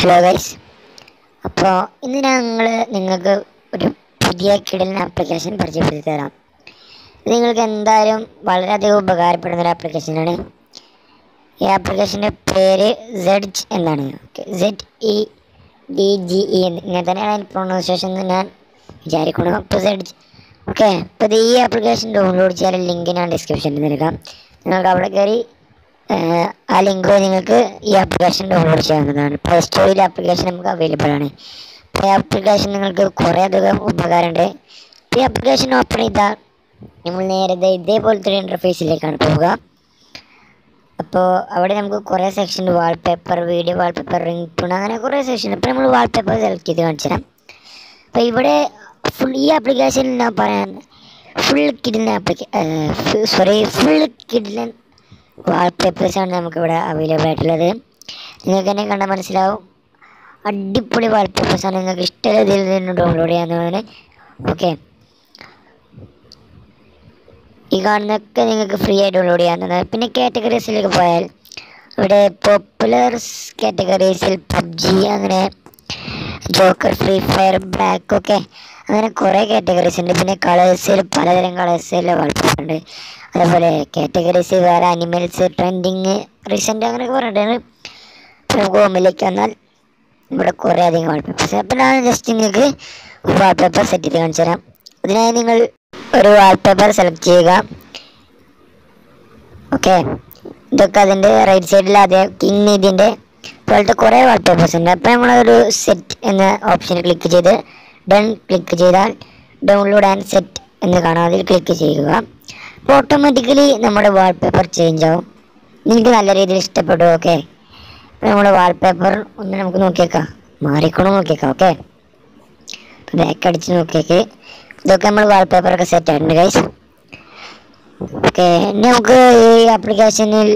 Hello guys. അപ്പോൾ ഇന്ന് ഞങ്ങൾ നിങ്ങൾക്ക് ഒരു പുതിയ കിടലൻ ആപ്ലിക്കേഷൻ പരിചയപ്പെടുത്തി തരാം. ഇത് നിങ്ങൾക്ക് എന്തായാലും വളരെയധികം ഉപകാരപ്പെടുന്ന ഒരു ആപ്ലിക്കേഷനാണ്. ഈ ആപ്ലിക്കേഷൻ്റെ പേര് സെഡ്ജ് എന്നാണ്. ZEDGE ഇങ്ങനെ തന്നെയാണ് അതിൻ്റെ പ്രൊണൗൺസിയേഷൻ എന്ന് ഞാൻ വിചാരിക്കണം. അപ്പോൾ സെഡ്ജ് അപ്പോൾ ഇത് ഈ ആപ്ലിക്കേഷൻ ഡൗൺലോഡ് ചെയ്യാൻ ലിങ്ക് ഞാൻ ഡിസ്ക്രിപ്ഷനിൽ നൽകാം. നിങ്ങൾക്ക് അവിടെ കയറി ആ ലിങ്ക് വഴി നിങ്ങൾക്ക് ഈ ആപ്ലിക്കേഷൻ ഡൗൺലോഡ് ചെയ്യാവുന്നതാണ്. പ്ലേ സ്റ്റോറിൽ ആപ്ലിക്കേഷൻ നമുക്ക് അവൈലബിൾ ആണ്. അപ്പോൾ ഈ ആപ്ലിക്കേഷൻ നിങ്ങൾക്ക് കുറേ അധികം ഉപകാരമുണ്ട്. ഈ ആപ്ലിക്കേഷൻ ഓപ്പൺ ചെയ്താൽ നമ്മൾ നേരെ ഇതേപോലത്തെ ഒരു ഇൻ്റർഫേസിലേക്കാണ് പോവുക. അപ്പോൾ അവിടെ നമുക്ക് കുറേ section wallpaper, video wallpaper, ring tune, അങ്ങനെ കുറേ സെക്ഷൻ. അപ്പോൾ നമ്മൾ വാൾപേപ്പർ സെലക്ട് ചെയ്ത് കാണിച്ചു തരാം. അപ്പോൾ ഇവിടെ ഈ ആപ്ലിക്കേഷനിൽ ഞാൻ പറയാൻ ഫുൾ കിഡിലൻ വാൾപേപ്പേഴ്സാണ് നമുക്കിവിടെ അവൈലബിൾ ആയിട്ടുള്ളത്. നിങ്ങൾക്ക് തന്നെ കണ്ടാൽ മനസ്സിലാവും, അടിപൊളി വാൾപേപ്പേഴ്സാണ്. നിങ്ങൾക്ക് ഇഷ്ടമുള്ള ഇതിൽ നിന്ന് ഡൗൺലോഡ് ചെയ്യാവുന്നതാണ്. ഈ കാണുന്നതൊക്കെ നിങ്ങൾക്ക് ഫ്രീ ആയി ഡൗൺലോഡ് ചെയ്യാവുന്നതാണ്. പിന്നെ കാറ്റഗറീസിലേക്ക് പോയാൽ ഇവിടെ പോപ്പുലർ കാറ്റഗറീസിൽ പബ്ജി, അങ്ങനെ ജോക്കർ, ഫ്രീ ഫയർ, ബ്ലാക്ക് അങ്ങനെ കുറേ കാറ്റഗറീസ് ഉണ്ട്. പിന്നെ കളേഴ്സിൽ പലതരം കളേഴ്സിലെ വാൾപേപ്പർ ഉണ്ട്. അതേപോലെ കാറ്റഗറീസ് വേറെ അനിമൽസ്, ട്രെൻഡിങ്, റീസെൻ്റ് അങ്ങനെയൊക്കെ പറഞ്ഞിട്ടാണ്. നമുക്ക് ഹോമിലേക്ക് വന്നാൽ ഇവിടെ കുറേ അധികം വാൾപേപ്പേഴ്സ്. അപ്പോൾ ഞാൻ ജസ്റ്റ് നിങ്ങൾക്ക് ഒരു വാൾപേപ്പർ സെറ്റ് ചെയ്ത് കാണിച്ചു തരാം. അതിനായി നിങ്ങൾ ഒരു വാൾപേപ്പർ സെലക്ട് ചെയ്യുക. ഇതൊക്കെ അതിൻ്റെ റൈറ്റ് സൈഡിൽ അതേ കിങ് ഇതിൻ്റെ പോലത്തെ കുറേ വാൾപേപ്പേഴ്സ് ഉണ്ട്. അപ്പോൾ നമ്മളൊരു സെറ്റ് എന്ന ഓപ്ഷൻ ക്ലിക്ക് ചെയ്ത് ഡൺ ക്ലിക്ക് ചെയ്താൽ ഡൗൺലോഡ് ആൻഡ് സെറ്റ് എന്ന് കാണാം. അതിൽ ക്ലിക്ക് ചെയ്യുക. അപ്പോൾ ഓട്ടോമാറ്റിക്കലി നമ്മുടെ വാൾപേപ്പർ ചേഞ്ച് ആവും. നിങ്ങൾക്ക് നല്ല രീതിയിൽ ഇഷ്ടപ്പെടും. അപ്പോൾ നമ്മുടെ വാൾപേപ്പർ ഒന്ന് നമുക്ക് നോക്കിയേക്കാം, മാറിക്കണോ നോക്കിയേക്കാം. ബാക്ക് അടിച്ച് നോക്കിയേക്ക്. ഇതൊക്കെ നമ്മൾ വാൾപേപ്പറൊക്കെ സെറ്റ് ആയിട്ടുണ്ട് ഗൈസ്. ഇനി നമുക്ക് ഈ ആപ്ലിക്കേഷനിൽ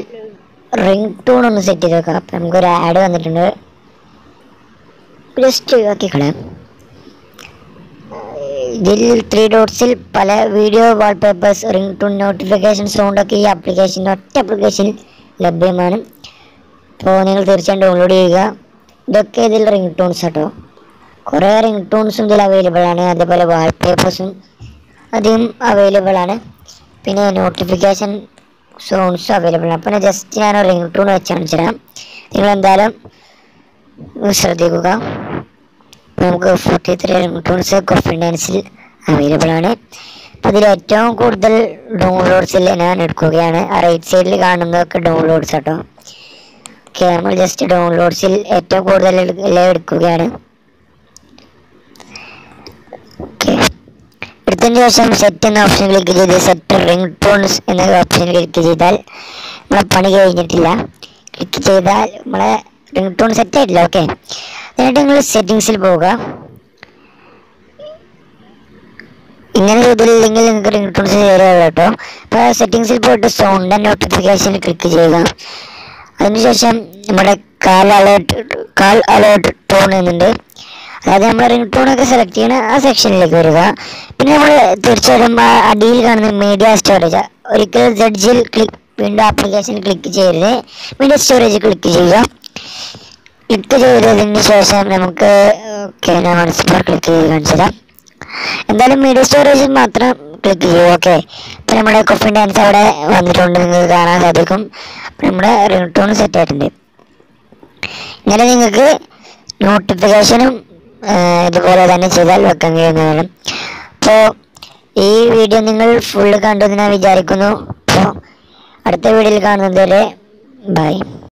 റിംഗ് ടൂൺ ഒന്ന് സെറ്റ് ചെയ്ത് വെക്കാം. അപ്പം നമുക്കൊരു ആഡ് വന്നിട്ടുണ്ട്, ജസ്റ്റ് ആക്കിക്കളയാം. ഇതിൽ 3 ഡോട്ട്സിൽ പല video wallpapers, ring tune, notification, സൗണ്ടൊക്കെ ഈ ആപ്ലിക്കേഷൻ ഒറ്റ ആപ്ലിക്കേഷൻ ലഭ്യമാണ്. അപ്പോൾ നിങ്ങൾ തീർച്ചയായും ഡൗൺലോഡ് ചെയ്യുക. ഇതൊക്കെ ഇതിൽ റിംഗ് ടൂൺസ് കേട്ടോ. കുറേ റിംഗ് ടൂൺസും ഇതിൽ അവൈലബിൾ ആണ്. അതേപോലെ വാൾപേപ്പേഴ്സും അധികം അവൈലബിൾ ആണ്. പിന്നെ നോട്ടിഫിക്കേഷൻ സോങ്സും അവൈലബിൾ ആണ്. അപ്പോൾ ജസ്റ്റ് ഞാൻ റിംഗ് ടൂൺ വെച്ച് കാണിച്ചു തരാം. നിങ്ങളെന്തായാലും ശ്രദ്ധിക്കുക. നമുക്ക് 43 റിംഗ് ടൂൺസ് കോൺഫിഡൻസിൽ അവൈലബിൾ ആണ്. അപ്പോൾ ഇതിൽ ഏറ്റവും കൂടുതൽ ഡൗൺലോഡ്സിൽ ഞാൻ എടുക്കുകയാണ്. ആ റൈറ്റ് സൈഡിൽ കാണുന്നതൊക്കെ ഡൗൺലോഡ്സ് കേട്ടോ. നമ്മൾ ജസ്റ്റ് ഡൗൺലോഡ്സിൽ ഏറ്റവും കൂടുതൽ എടുക്കുകയാണ്. എടുത്തതിന് ശേഷം സെറ്റ് എന്ന ഓപ്ഷൻ ക്ലിക്ക് ചെയ്ത് സെറ്റ് റിംഗ് ടൂൺസ് എന്ന ഓപ്ഷൻ ക്ലിക്ക് ചെയ്താൽ നമ്മളെ പണി കഴിഞ്ഞിട്ടില്ല. ക്ലിക്ക് ചെയ്താൽ നമ്മളെ റിംഗ് ടൂൺ സെറ്റ് ആയിട്ടില്ല. എന്നിട്ട് നിങ്ങൾ സെറ്റിങ്സിൽ പോവുക. ഇങ്ങനെ ചെയ്തില്ലെങ്കിൽ നിങ്ങൾക്ക് റിംഗ് ടൂൺസ് ശരിയാവുക കേട്ടോ. അപ്പോൾ സെറ്റിങ്സിൽ പോയിട്ട് സൗണ്ട് ആൻഡ് നോട്ടിഫിക്കേഷൻ ക്ലിക്ക് ചെയ്യുക. അതിനുശേഷം നമ്മുടെ കാൾ അലേർട്ട് ടൂൺ എന്നുണ്ട്. അതായത് നമ്മൾ റിംഗ് ടൂണൊക്കെ സെലക്ട് ചെയ്യണ ആ സെക്ഷനിലേക്ക് വരിക. പിന്നെ നമ്മൾ തീർച്ചയായിട്ടും അടിയിൽ കാണുന്ന മീഡിയ സ്റ്റോറേജ് ഒരിക്കലും സെഡ്ജിൽ വീണ്ടും ആപ്ലിക്കേഷൻ ക്ലിക്ക് ചെയ്യരുത്, മീഡിയ സ്റ്റോറേജ് ക്ലിക്ക് ചെയ്യുക. ക്ലിക്ക് ചെയ്തതിന് ശേഷം നമുക്ക് ഞാൻ മനസ്സിലാക്കി ക്ലിക്ക് ചെയ്ത് കാണിച്ചു തരാം. എന്തായാലും മീഡിയ സ്റ്റോറേജിൽ മാത്രം ക്ലിക്ക് ചെയ്യുക. ഇപ്പം നമ്മുടെ കോൺഫിഡൻസ് അവിടെ വന്നിട്ടുണ്ട്, നിങ്ങൾക്ക് കാണാൻ സാധിക്കും. നമ്മുടെ റിംഗ് ടൂൺ സെറ്റ് ആയിട്ടുണ്ട്. ഇങ്ങനെ നിങ്ങൾക്ക് നോട്ടിഫിക്കേഷനും ഇതുപോലെ തന്നെ ചെയ്താൽ വെക്കാൻ കഴിയുന്നതാണ്. അപ്പോൾ ഈ വീഡിയോ നിങ്ങൾ ഫുള്ള് കണ്ടു എന്ന് ഞാൻ വിചാരിക്കുന്നു. അപ്പോൾ അടുത്ത വീഡിയോയിൽ കാണുന്നത് വരെ ബൈ.